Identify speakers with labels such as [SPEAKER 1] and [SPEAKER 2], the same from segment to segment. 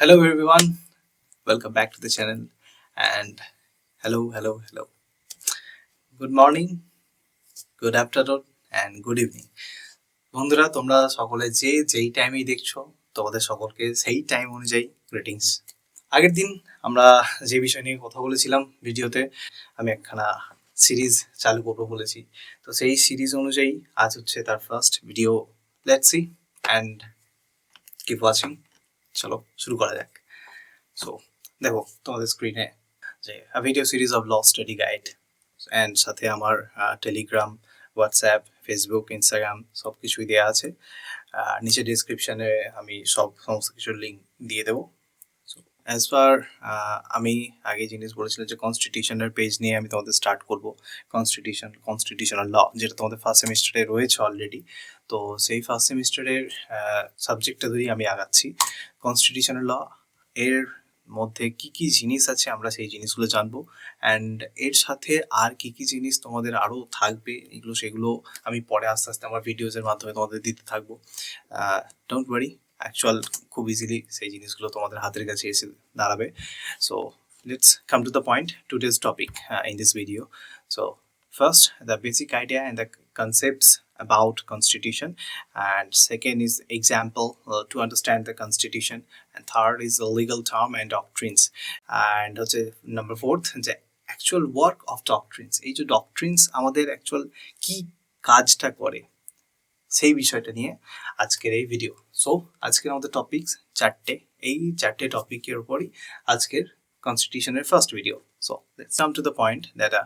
[SPEAKER 1] Hello everyone, welcome back to the channel and hello. Good morning, good afternoon and good evening. বন্ধুরা তোমরা সকলে যেই টাইমেই দেখছো তোমাদের সকলকে সেই টাইম অনুযায়ী গ্রিটিংস। আগের দিন আমরা যে বিষয় নিয়ে কথা বলেছিলাম ভিডিওতে, আমি একখানা সিরিজ চালু করবো বলেছি। তো সেই সিরিজ অনুযায়ী আজ হচ্ছে তার first video. Let's see and keep watching. চলো শুরু করা যাক। সো দেখো তোমাদের স্ক্রিনে যে video series of law study guide and সাথে আমার টেলিগ্রাম, হোয়াটসঅ্যাপ, ফেসবুক, ইনস্টাগ্রাম সব কিছুই দেওয়া আছে। নিচে ডিসক্রিপশানে আমি সমস্ত কিছুর লিঙ্ক দিয়ে দেবো। সো অ্যাজ পার আমি আগে জিনিস বলেছিলাম যে কনস্টিটিউশনের পেজ নিয়ে আমি তোমাদের স্টার্ট করব। কনস্টিটিউশনাল ল যেটা তোমাদের ফার্স্ট সেমিস্টারে রয়েছে অলরেডি। তো সেই ফার্স্ট সেমিস্টারের সাবজেক্টটা ধরেই আমি আগাচ্ছি। কনস্টিটিউশনাল ল এর মধ্যে কি কি জিনিস আছে আমরা সেই জিনিসগুলো জানবো, অ্যান্ড এর সাথে আর কি কি জিনিস তোমাদের আরও থাকবে সেগুলো আমি পরে আস্তে আস্তে আমার ভিডিওসের মাধ্যমে তোমাদের দিতে থাকবো। ডোন্ট ওয়ারি, অ্যাকচুয়াল খুব ইজিলি সেই জিনিসগুলো তোমাদের হাতের কাছে এসে দাঁড়াবে। So let's come to the point, today's topic in this video. So first, the basic idea and the concepts about constitution, and second is example to understand the constitution, and third is the legal term and doctrines, and number fourth the actual work of doctrines. এই যে doctrines আমাদের actual কি কাজটা করে সেই বিষয়টা নিয়ে আজকের এই ভিডিও। সো আজকের আমাদের টপিকস চারটে, এই চারটে টপিকের উপরই আজকের কনস্টিটিউশনের first video. So let's come to the point that a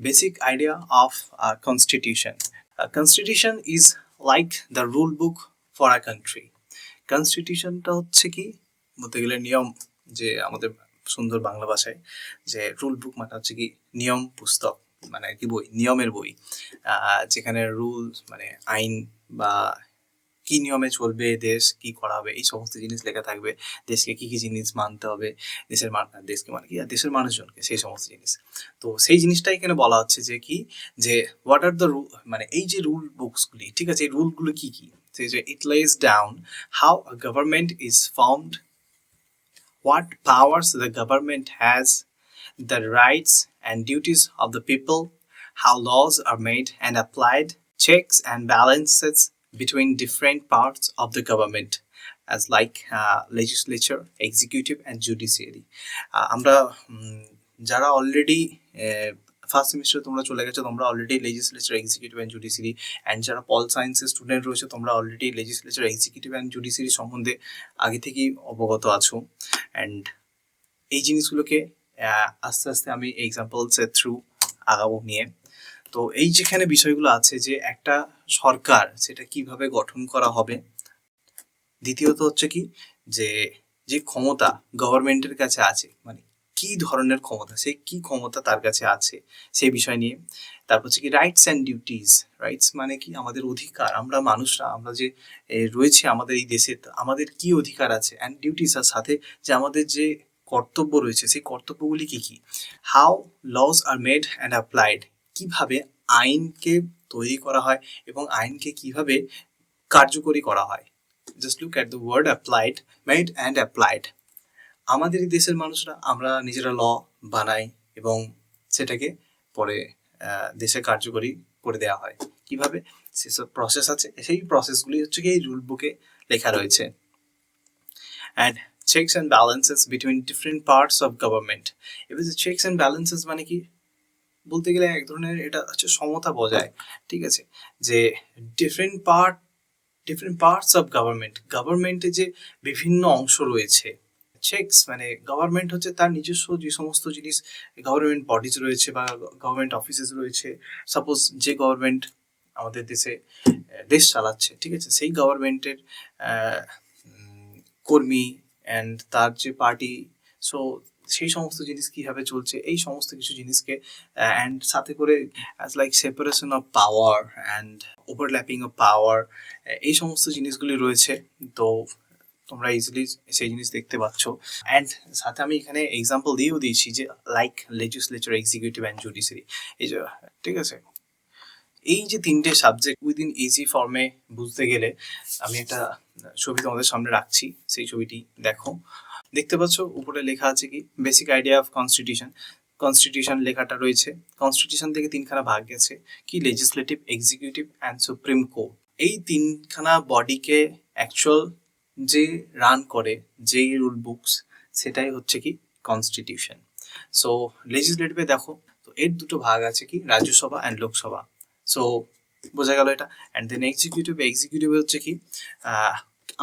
[SPEAKER 1] basic idea of a constitution. A constitution is like the rule book for a country. কনস্টিটিউশনটা হচ্ছে কি বলতে গেলে নিয়ম, যে আমাদের সুন্দর বাংলা ভাষায় যে রুল বুক মানে হচ্ছে কি নিয়ম পুস্তক, মানে কি বই, নিয়মের বই, যেখানে রুল মানে আইন বা কি নিয়মে চলবে দেশ, কি করা হবে এই সমস্ত জিনিস লেখা থাকবে। দেশকে কি কি জিনিস মানতে হবে, দেশকে মানে কি দেশের মানুষজনকে সেই সমস্ত জিনিস। তো সেই জিনিসটাই এখানে বলা হচ্ছে যে কি যে হোয়াট আর দ্য রুল, মানে এই যে রুল বুকসগুলি, ঠিক আছে, এই রুলগুলো কি কি, সেই যে ইট লেজ down how a government is formed, what powers the government has, the rights and duties of the people, how laws are made and applied, checks and balances between different parts of the government as like legislature, executive and judiciary. আমরা যারা already first সেমিস্টারে তোমরা চলে গেছো, তোমরা already legislature, executive and judiciary, and যারা পল সায়েন্সের student রয়েছে তোমরা already legislature, executive and judiciary সম্বন্ধে আগে থেকেই অবগত আছো। অ্যান্ড এই জিনিসগুলোকে আস্তে আস্তে আমি এক্সাম্পলসের থ্রু আগাবো নিয়ে। তো এই যেখানে বিষয়গুলো আছে যে একটা সরকার সেটা কিভাবে গঠন করা হবে, দ্বিতীয়ত হচ্ছে কি যে যে ক্ষমতা গভর্নমেন্টের কাছে আছে, মানে কি ধরনের ক্ষমতা, সে কি ক্ষমতা তার কাছে আছে সেই বিষয় নিয়ে। তারপর হচ্ছে কি রাইটস অ্যান্ড ডিউটিস। রাইটস মানে কি আমাদের অধিকার, আমরা মানুষরা, আমরা যে রয়েছে আমাদের এই দেশে, আমাদের কি অধিকার আছে, অ্যান্ড ডিউটিস আর সাথে যে আমাদের যে কর্তব্য রয়েছে সেই কর্তব্যগুলি কি কি। How laws are made and applied, কিভাবে আইনকে তৈরি করা হয় এবং আইনকে কিভাবে কার্যকরী করা হয়। Just look at the word applied, made and applied. আমাদের দেশের মানুষরা আমরা নিজেরা ল বানাই এবং সেটাকে পরে দেশে কার্যকরী করে দেওয়া হয়। কিভাবে সেসব প্রসেস আছে, সেই প্রসেসগুলি হচ্ছে কি এই রুল বুকে লেখা রয়েছে। And checks and balances between different parts of government. এবার যে চেকস অ্যান্ড ব্যালেন্সেস মানে কি বলতে গেলে এক ধরনের এটা হচ্ছে সমতা বজায়, ঠিক আছে, যে ডিফারেন্ট পার্টস অফ গভর্নমেন্টের যে বিভিন্ন অংশ রয়েছে। চেকস মানে গভর্নমেন্ট হচ্ছে তার নিজস্ব যে সমস্ত জিনিস, গভর্নমেন্ট বডিজ রয়েছে বা গভর্নমেন্ট অফিসেস রয়েছে। সাপোজ যে গভর্নমেন্ট আমাদের দেশ চালাচ্ছে, ঠিক আছে, সেই গভর্নমেন্টের কর্মী অ্যান্ড তার যে পার্টি, সো সেই সমস্ত জিনিস কীভাবে চলছে এই সমস্ত কিছু জিনিসকে, অ্যান্ড সাথে করে as like separation of power and overlapping of power, এই সমস্ত জিনিসগুলি রয়েছে। তো তোমরা ইজিলি সেই জিনিস দেখতে পাচ্ছ। অ্যান্ড সাথে আমি এখানে এক্সাম্পল দিয়েও দিয়েছি যে like legislature, executive and judiciary, এই যে, ঠিক আছে। এই যে তিনটে সাবজেক্ট উইদিন ইজি ফর্মে বুঝতে গেলে আমি একটা ছবি তোমাদের সামনে রাখছি, সেই ছবিটি দেখো। দেখতে পাচ্ছ উপরে লেখা আছে কি basic idea of constitution. Constitution লেখাটা রয়েছে, কনস্টিটিউশন থেকে তিনখানা ভাগ গেছে কি legislative, executive and supreme court. এই তিনখানা বডিকে অ্যাকচুয়াল যে রান করে, যেই রুল বুকস, সেটাই হচ্ছে কি কনস্টিটিউশন। সো লেজিসলেটিভে দেখো তো এর দুটো ভাগ আছে কি রাজ্যসভা অ্যান্ড লোকসভা। সো বোঝা গেল এটা। অ্যান্ড দেন এক্সিকিউটিভ হচ্ছে কি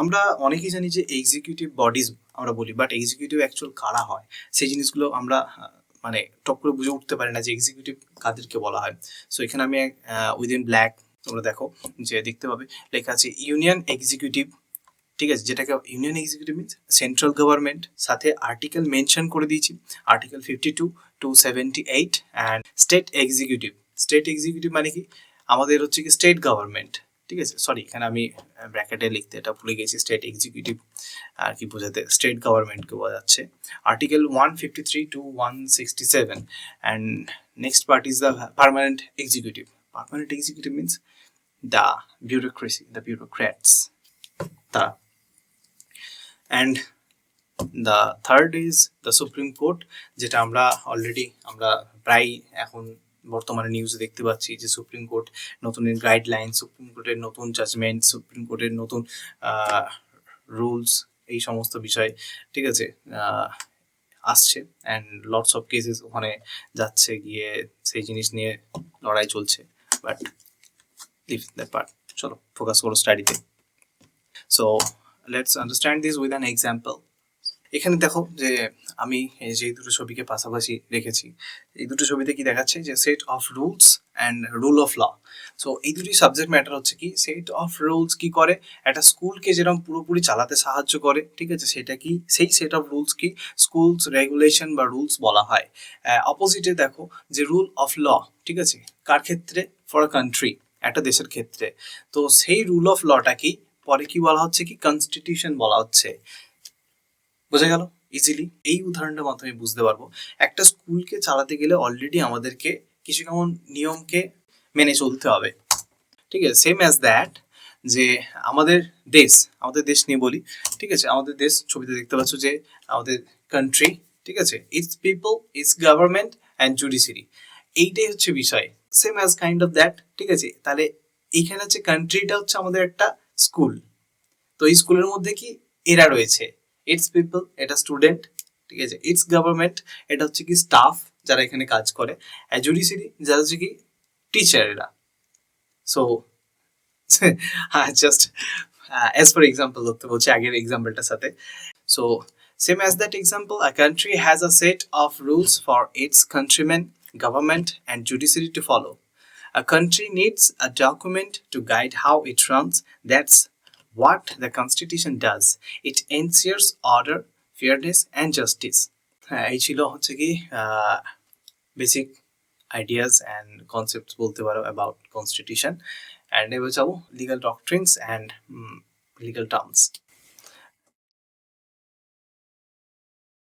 [SPEAKER 1] আমরা অনেকেই জানি যে এক্সিকিউটিভ বডিজ আমরা বলি, বাট এক্সিকিউটিভ অ্যাকচুয়াল কারা হয় সেই জিনিসগুলো আমরা মানে টপ করে বুঝে উঠতে পারি না যে এক্সিকিউটিভ কাদেরকে বলা হয়। সো এখানে আমি উইদিন ব্ল্যাক তোমরা দেখো যে দেখতে পাবে লেখা আছে ইউনিয়ন এক্সিকিউটিভ, ঠিক আছে, যেটাকে union executive means central government. সাথে আর্টিকেল মেনশন করে দিয়েছি, article 52 to 78। And state executive মানে কি আমাদের হচ্ছে কি স্টেট গভর্নমেন্ট, ঠিক আছে। সরি, এখানে আমি ব্র্যাকেটে লিখতে এটা ভুলে গেছি, স্টেট এক্সিকিউটিভ আর কি বোঝাতে, স্টেট গভর্নমেন্টকে বোঝাচ্ছে। Article 153 to 167। And next part is the permanent executive means the bureaucrats তারা। And the third is the supreme court, যেটা আমরা অলরেডি প্রায় এখন বর্তমানে নিউজে দেখতে পাচ্ছি যে সুপ্রিম কোর্ট নতুন গাইডলাইন, সুপ্রিম কোর্টের নতুন জাজমেন্ট, সুপ্রিম কোর্টের নতুন রুলস, এই সমস্ত বিষয়, ঠিক আছে, আসছে। অ্যান্ড লটস অফ কেসেস ওখানে যাচ্ছে, গিয়ে সেই জিনিস নিয়ে লড়াই চলছে। বাট লিভ দ্যাট পার্ট, চলো ফোকাস করো স্টাডিতে। So let's understand this with an example. এখানে দেখো যে আমি যে দুটো ছবিকে পাশাপাশি রেখেছি, এই দুটো ছবিতে কি দেখাচ্ছে যে set of rules and rule of law. So এই দুটি সাবজেক্ট ম্যাটার হচ্ছে কি সেট অফ রুলস কি করে, একটা স্কুলকে যেরকম পুরোপুরি চালাতে সাহায্য করে, ঠিক আছে, সেটা কি সেই সেট অফ রুলস কি স্কুলস রেগুলেশন বা রুলস বলা হয়। অপোজিটে দেখো যে রুল অফ ল, ঠিক আছে, কার ক্ষেত্রে, ফর আ কান্ট্রি, একটা দেশের ক্ষেত্রে। তো সেই রুল অফ লটা কি পরে কি বলা হচ্ছে কি কনস্টিটিউশন বলা হচ্ছে। বোঝা গেল ইজিলি? এই উদাহরণটার মাধ্যমে বুঝতে পারবো একটা স্কুলকে চালাতে গেলে অলরেডি আমাদেরকে কিছু কেমন নিয়মকে মেনে চলতে হবে, ঠিক আছে। সেম অ্যাজ দ্যাট যে আমাদের দেশ নিয়ে বলি, ঠিক আছে, আমাদের দেশ ছবিতে দেখতে পাচ্ছ যে আমাদের কান্ট্রি, ঠিক আছে, it's people, it's government and judiciary, এইটাই হচ্ছে বিষয়। Same as kind of that, ঠিক আছে। তাহলে এইখানে হচ্ছে কান্ট্রিটা হচ্ছে আমাদের একটা স্কুল, তো এই স্কুলের মধ্যে কি এরা রয়েছে, ইটস পিপল এটা স্টুডেন্ট, ঠিক আছে, ইটস গভর্নমেন্ট এটা হচ্ছে কি স্টাফ যারা এখানে কাজ করে, আর জুডিশিয়ারি যারা হচ্ছে কি টিচার এরা। So just as for example ধরতে বলছি আগের এক্সাম্পলটার সাথে। So same as that example, a country has a set of rules for its countrymen, government and judiciary to follow. A country needs a document to guide how it runs. That's what the constitution does. It ensures order, fairness and justice. হ্যাঁ, এই ছিল হচ্ছে কি basic ideas and concepts বলতে পারো about constitution. And এবার যাবো legal ডক্ট্রিনস and legal terms.